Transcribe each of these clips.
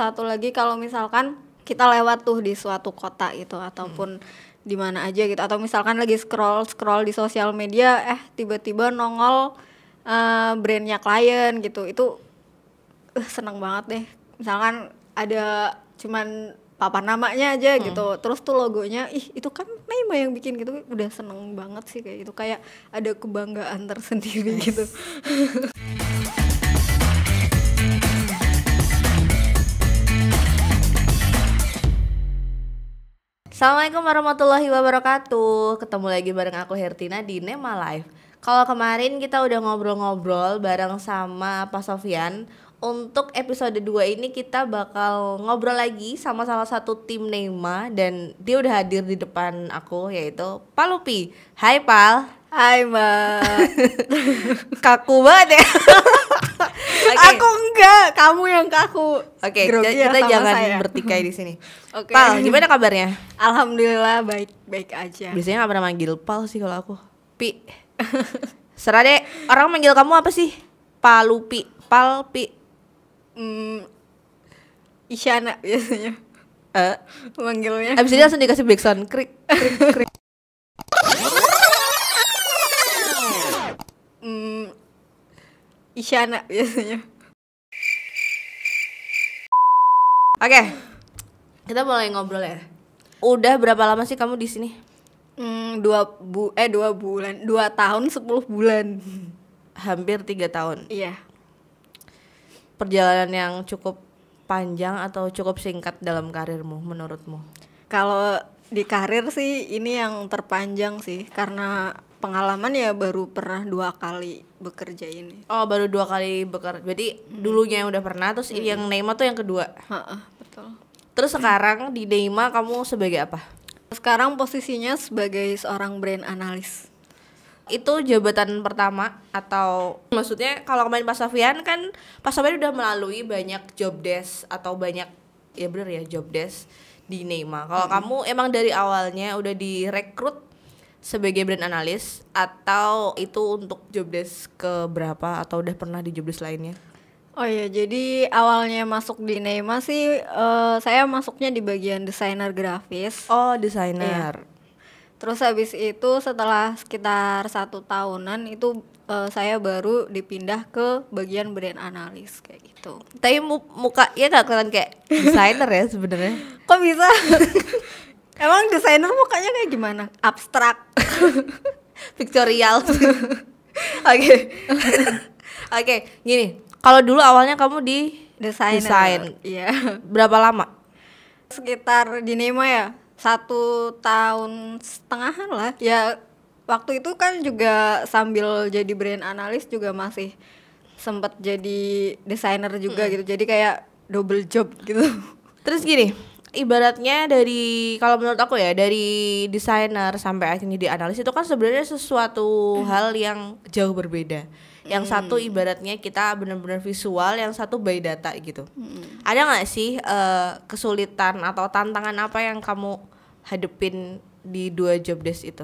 satu lagi kalau misalkan kita lewat tuh di suatu kota gitu ataupun di mana aja gitu, atau misalkan lagi scroll di sosial media tiba-tiba nongol brandnya klien gitu, itu seneng banget deh. Misalkan ada cuman papan namanya aja gitu, terus tuh logonya itu kan Neymar yang bikin gitu, udah seneng banget sih kayak gitu, kayak ada kebanggaan tersendiri gitu. Assalamualaikum warahmatullahi wabarakatuh. Ketemu lagi bareng aku Hertina di Nema Live. Kalau kemarin kita udah ngobrol-ngobrol bareng sama Pak Sofyan, untuk episode 2 ini kita bakal ngobrol lagi sama salah satu tim Nema, dan dia udah hadir di depan aku, yaitu Pak Lupi. Hai Pal. Hai Mbak. Kaku banget ya. Okay. Aku enggak, kamu yang kaku. Oke, kita jangan bertikai di sini. Okay. Pal, gimana kabarnya? Alhamdulillah baik aja. Biasanya nggak pernah manggil Pal sih kalau aku. Pi. Serah deh, orang manggil kamu apa sih? Pak Lupi, Pal, Pi. Isyana biasanya. Manggilnya. Abis ini langsung dikasih backsound, krik, krik, krik. Isyana biasanya. Oke, kita mulai ngobrol ya. Udah berapa lama sih kamu di sini? 2 bulan, 2 tahun 10 bulan. Hampir 3 tahun. Iya. Perjalanan yang cukup panjang atau cukup singkat dalam karirmu menurutmu? Kalau di karir sih ini yang terpanjang sih, karena pengalaman ya baru pernah 2 kali bekerja ini. Oh, baru 2 kali bekerja. Berarti dulunya yang udah pernah, terus yang Neymar tuh yang kedua. Betul. Terus sekarang di Neymar kamu sebagai apa? Sekarang posisinya sebagai seorang brand analis. Itu jabatan pertama atau maksudnya kalau kemarin Pak Sofyan kan, Pak Sofyan udah melalui banyak job desk atau banyak, ya bener ya, job desk di Neymar. Kalau kamu emang dari awalnya udah direkrut sebagai brand analis, atau itu untuk job desk ke berapa, atau udah pernah di job desk lainnya? Oh iya, jadi awalnya masuk di Neymar sih saya masuknya di bagian desainer grafis. Oh, desainer. Iya. Terus habis itu setelah sekitar 1 tahunan itu saya baru dipindah ke bagian brand analis kayak gitu. Tapi mukanya nggak kelihatan kayak desainer ya sebenarnya. Kok bisa? Emang desainer mukanya kayak gimana? Abstrak. Pictorial. Oke, gini. Kalau dulu awalnya kamu di desain. Iya. Berapa lama? Sekitar di Neymar ya 1,5 tahun lah. Ya waktu itu kan juga sambil jadi brand analis juga masih sempat jadi desainer juga gitu. Jadi kayak double job gitu. Terus gini, ibaratnya dari, kalau menurut aku ya, dari desainer sampai akhirnya di analis itu kan sebenarnya sesuatu hal yang jauh berbeda. Yang satu ibaratnya kita benar-benar visual, yang satu by data gitu. Ada nggak sih kesulitan atau tantangan apa yang kamu hadepin di 2 job desk itu?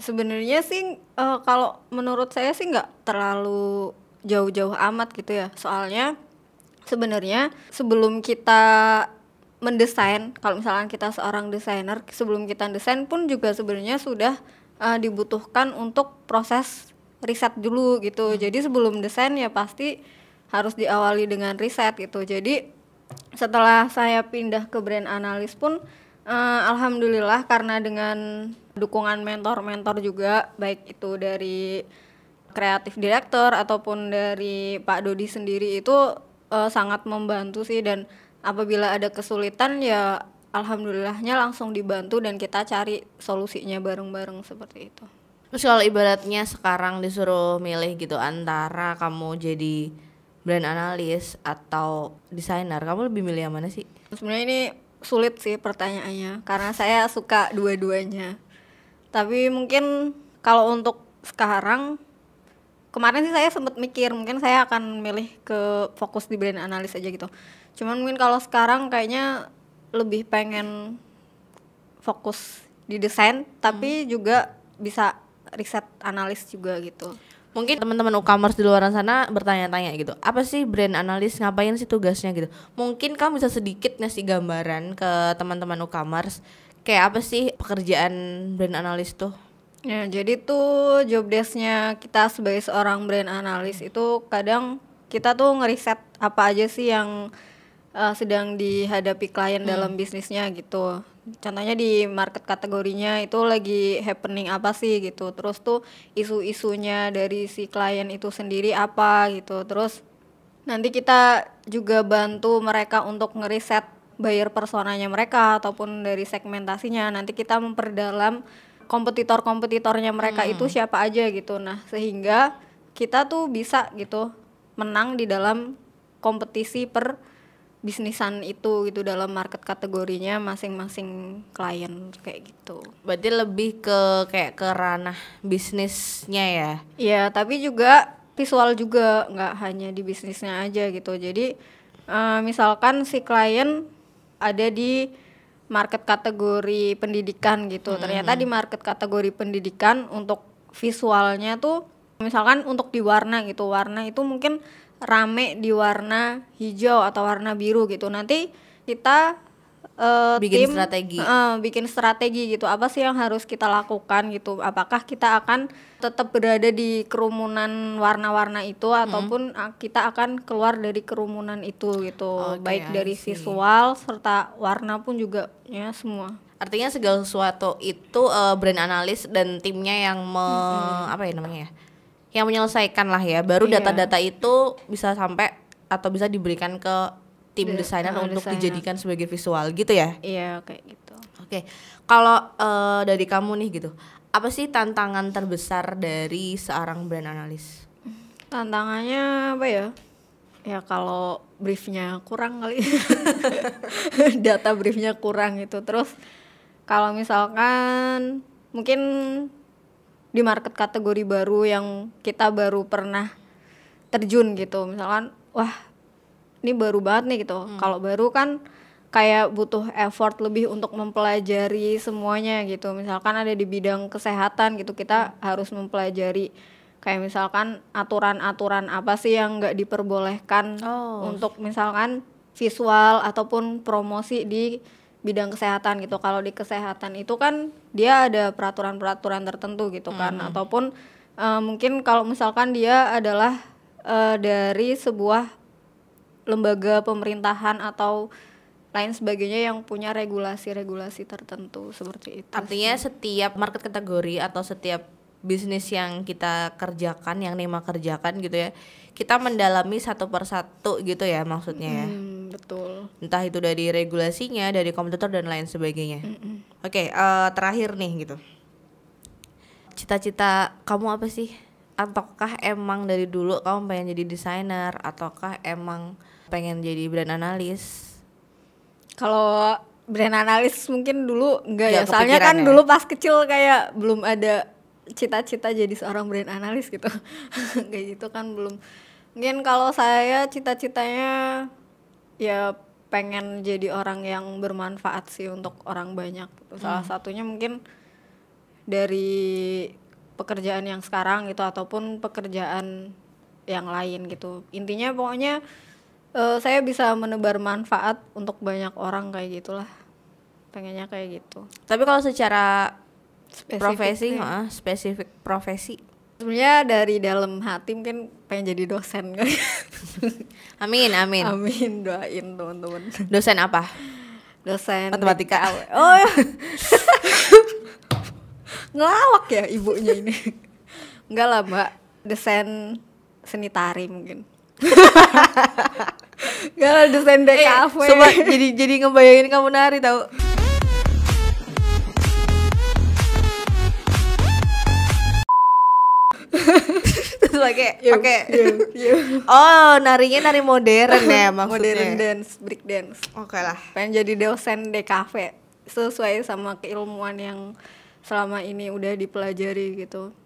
Sebenarnya sih kalau menurut saya sih nggak terlalu jauh-jauh amat gitu ya. Soalnya sebenarnya sebelum kita mendesain, kalau misalkan kita seorang desainer, sebelum kita desain pun juga sebenarnya sudah dibutuhkan untuk proses riset dulu gitu. Jadi sebelum desain ya pasti harus diawali dengan riset gitu. Jadi setelah saya pindah ke brand analis pun alhamdulillah, karena dengan dukungan mentor-mentor juga, baik itu dari kreatif director ataupun dari Pak Dodi sendiri, itu sangat membantu sih. Dan apabila ada kesulitan ya alhamdulillahnya langsung dibantu dan kita cari solusinya bareng-bareng seperti itu. Terus kalau ibaratnya sekarang disuruh milih gitu antara kamu jadi brand analis atau desainer, kamu lebih milih yang mana sih? Sebenarnya ini sulit sih pertanyaannya, karena saya suka dua-duanya. Tapi mungkin kalau untuk sekarang, kemarin sih saya sempat mikir mungkin saya akan milih ke fokus di brand analis aja gitu. Cuman mungkin kalau sekarang kayaknya lebih pengen fokus di desain, tapi juga bisa riset analis juga gitu. Mungkin teman-teman e-commerce di luar sana bertanya-tanya gitu, apa sih brand analis, ngapain sih tugasnya gitu. Mungkin kamu bisa sedikit ngasih gambaran ke teman-teman e-commerce kayak apa sih pekerjaan brand analis tuh? Ya, jadi tuh job desk-nya kita sebagai seorang brand analis itu kadang kita tuh ngeriset apa aja sih yang sedang dihadapi klien dalam bisnisnya gitu. Contohnya di market kategorinya itu lagi happening apa sih gitu. Terus tuh isu-isunya dari si klien itu sendiri apa gitu. Terus nanti kita juga bantu mereka untuk ngeriset buyer personanya mereka ataupun dari segmentasinya. Nanti kita memperdalam kompetitor-kompetitornya mereka itu siapa aja gitu. Nah, sehingga kita tuh bisa gitu menang di dalam kompetisi per bisnisan itu gitu dalam market kategorinya masing-masing klien kayak gitu. Berarti lebih ke kayak ke ranah bisnisnya ya. Iya, tapi juga visual juga, nggak hanya di bisnisnya aja gitu. Jadi misalkan si klien ada di market kategori pendidikan gitu. Ternyata di market kategori pendidikan untuk visualnya tuh misalkan untuk di warna gitu. Warna itu mungkin rame di warna hijau atau warna biru gitu. Nanti kita Bikin tim strategi. bikin strategi gitu. Apa sih yang harus kita lakukan gitu? Apakah kita akan tetap berada di kerumunan warna-warna itu ataupun kita akan keluar dari kerumunan itu gitu. Oke, Baik I dari see. visual serta warna pun juga ya semua. Artinya segala sesuatu itu brand analis dan timnya yang apa ya namanya ya? Yang menyelesaikan lah ya. Baru Iya. data-data itu bisa sampai atau bisa diberikan ke tim desainer untuk desainer. dijadikan sebagai visual gitu ya. Iya kayak gitu. Oke. Kalau dari kamu nih gitu, apa sih tantangan terbesar dari seorang brand analis? Tantangannya apa ya? Ya kalau briefnya kurang kali. Data briefnya kurang gitu. Terus kalau misalkan mungkin di market kategori baru yang kita baru pernah terjun gitu. Misalkan wah ini baru banget nih gitu. Kalau baru kan kayak butuh effort lebih untuk mempelajari semuanya gitu. Misalkan ada di bidang kesehatan gitu, kita harus mempelajari kayak misalkan aturan-aturan apa sih yang nggak diperbolehkan untuk misalkan visual ataupun promosi di bidang kesehatan gitu. Kalau di kesehatan itu kan dia ada peraturan-peraturan tertentu gitu kan. Ataupun mungkin kalau misalkan dia adalah dari sebuah lembaga pemerintahan atau lain sebagainya yang punya regulasi-regulasi tertentu seperti itu. Artinya setiap market kategori atau setiap bisnis yang kita kerjakan, yang Nima kerjakan gitu ya, kita mendalami satu persatu gitu ya maksudnya ya. Betul. Entah itu dari regulasinya, dari kompetitor dan lain sebagainya. Oke, terakhir nih gitu. Cita-cita kamu apa sih? Ataukah emang dari dulu kamu pengen jadi desainer, ataukah emang pengen jadi brand analis? Kalau brand analis mungkin dulu enggak ya, Nggak soalnya kepikiran kan ya? dulu pas kecil kayak belum ada cita-cita jadi seorang brand analis gitu. Kayak gitu kan belum. Mungkin kalau saya cita-citanya ya pengen jadi orang yang bermanfaat sih untuk orang banyak gitu. Salah satunya mungkin dari pekerjaan yang sekarang gitu ataupun pekerjaan yang lain gitu. Intinya pokoknya saya bisa menebar manfaat untuk banyak orang kayak gitulah. Pengennya kayak gitu. Tapi kalau secara profesi, Spesifiknya. spesifik profesi. Sebenarnya dari dalam hati mungkin pengen jadi dosen kan. Amin, amin. Amin, doain teman-teman. Dosen apa? Dosen Matematika. Oh. Ngelawak ya ibunya ini. Enggak lah, Mbak. Desain seni tari mungkin. Enggak lah, desain DKV. Coba jadi ngebayangin kamu nari tahu. Terus pakai oh, narinya nari modern ya maksudnya. Modern dance, break dance. Oke lah. Pengen jadi dosen DKV sesuai sama keilmuan yang selama ini udah dipelajari gitu.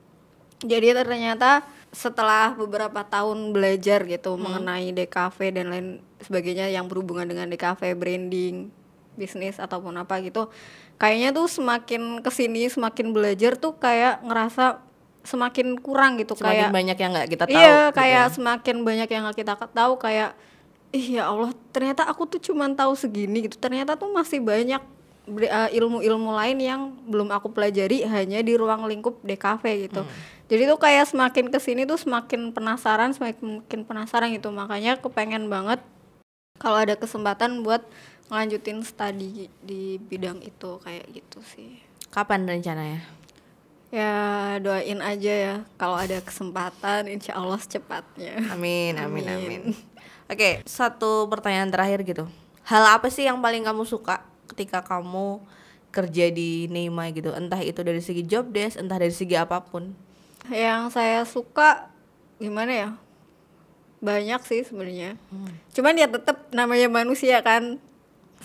Jadi ternyata setelah beberapa tahun belajar gitu mengenai DKV dan lain sebagainya yang berhubungan dengan DKV, branding, bisnis ataupun apa gitu, kayaknya tuh semakin kesini semakin belajar tuh kayak ngerasa semakin kurang gitu, Semakin kayak banyak yang nggak kita tahu. iya gitu kayak ya. semakin banyak yang nggak kita tahu, kayak ih ya Allah ternyata aku tuh cuman tahu segini gitu, ternyata tuh masih banyak ilmu-ilmu lain yang belum aku pelajari hanya di ruang lingkup DKV gitu. Jadi tuh kayak semakin kesini tuh semakin penasaran gitu, makanya kepengen banget kalau ada kesempatan buat ngelanjutin studi di bidang itu kayak gitu sih. Kapan rencananya? Ya doain aja ya kalau ada kesempatan, insya Allah secepatnya. Amin. Oke, satu pertanyaan terakhir gitu. Hal apa sih yang paling kamu suka ketika kamu kerja di Neima gitu? Entah itu dari segi job desk, entah dari segi apapun. Yang saya suka gimana ya? Banyak sih sebenarnya. Cuman ya tetap namanya manusia kan,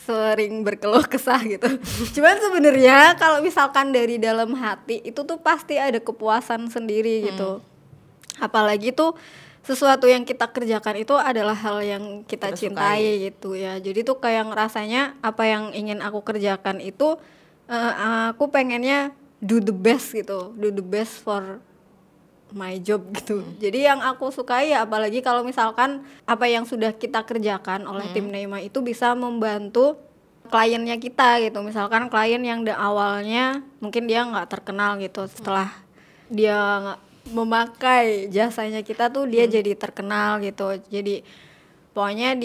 sering berkeluh kesah gitu. Cuman sebenarnya kalau misalkan dari dalam hati itu tuh pasti ada kepuasan sendiri gitu. Apalagi tuh sesuatu yang kita kerjakan itu adalah hal yang kita cintai gitu ya. Jadi tuh kayak ngerasanya apa yang ingin aku kerjakan itu aku pengennya do the best gitu, do the best for my job gitu. Jadi yang aku sukai ya, apalagi kalau misalkan apa yang sudah kita kerjakan oleh tim Neima itu bisa membantu kliennya kita gitu. Misalkan klien yang awalnya mungkin dia nggak terkenal gitu, setelah dia memakai jasanya kita tuh dia jadi terkenal gitu. Jadi pokoknya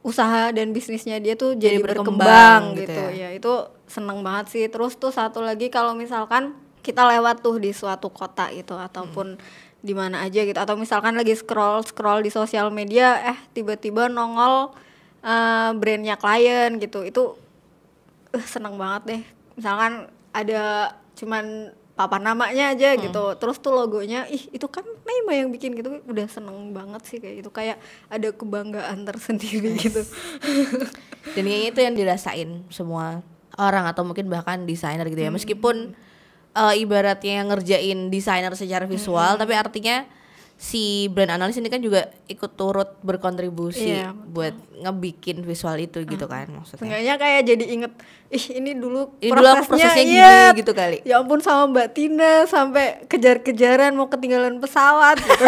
usaha dan bisnisnya dia tuh jadi berkembang gitu ya. Itu seneng banget sih. Terus tuh satu lagi kalau misalkan kita lewat tuh di suatu kota gitu ataupun di mana aja gitu, atau misalkan lagi scroll di sosial media tiba-tiba nongol brandnya klien gitu, itu seneng banget deh. Misalkan ada cuman papan namanya aja gitu, terus tuh logonya itu kan Neima yang bikin gitu, udah seneng banget sih kayak gitu, kayak ada kebanggaan tersendiri gitu. Dan kayaknya itu yang dirasain semua orang atau mungkin bahkan desainer gitu ya. Meskipun ibaratnya yang ngerjain desainer secara visual, tapi artinya si brand analis ini kan juga ikut turut berkontribusi buat ngebikin visual itu gitu kan maksudnya. Seenggaknya kayak jadi inget ini dulu prosesnya gini gitu kali. Ya ampun, sama Mbak Tina sampai kejar-kejaran mau ketinggalan pesawat gitu.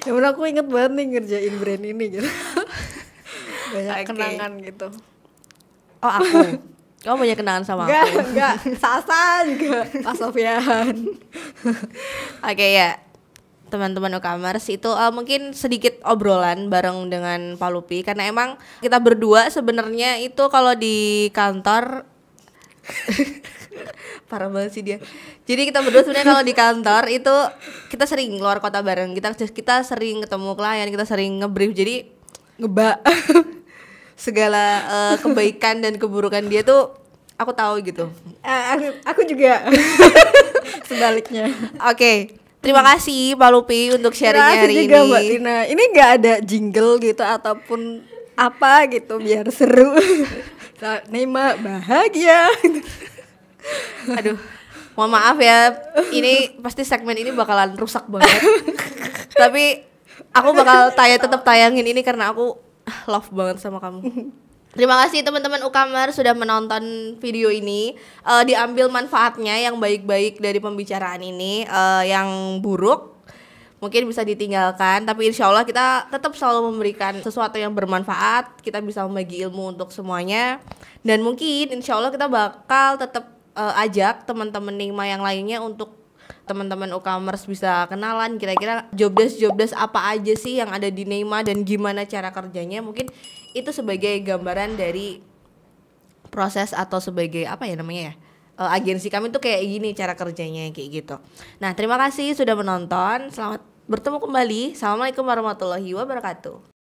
Ya bener, aku inget banget nih ngerjain brand ini gitu. Banyak kenangan gitu. Oh aku. Kamu banyak kenangan sama aku? Enggak, Sasa juga, Pak Sofyan. Oke ya, teman-teman Ukamers itu mungkin sedikit obrolan bareng dengan Pak Lupi, karena emang kita berdua sebenarnya itu kalau di kantor parah banget sih dia. Jadi kita berdua sebenarnya kalau di kantor itu kita sering keluar kota bareng, kita sering ketemu klien, kita sering ngebrief, jadi ngebak segala kebaikan dan keburukan dia tuh aku tahu gitu. Aku juga sebaliknya. Oke. Terima kasih Pak Lupi untuk sharingnya hari juga, ini. Mbak Tina. Ini nggak ada jingle gitu ataupun apa gitu biar seru. Neima bahagia. Aduh, mohon maaf ya. Ini pasti segmen ini bakalan rusak banget. Tapi aku bakal tetap tayangin ini karena aku love banget sama kamu. Terima kasih teman-teman Ukamers sudah menonton video ini. Diambil manfaatnya yang baik-baik dari pembicaraan ini, yang buruk mungkin bisa ditinggalkan. Tapi insya Allah kita tetap selalu memberikan sesuatu yang bermanfaat. Kita bisa membagi ilmu untuk semuanya. Dan mungkin insya Allah kita bakal tetap ajak teman-teman Neima yang lainnya untuk teman-teman Ukamers bisa kenalan kira-kira job desk apa aja sih yang ada di Neima dan gimana cara kerjanya. Mungkin itu sebagai gambaran dari proses atau sebagai apa ya namanya ya, agensi kami tuh kayak gini cara kerjanya kayak gitu. Nah terima kasih sudah menonton, selamat bertemu kembali. Assalamualaikum warahmatullahi wabarakatuh.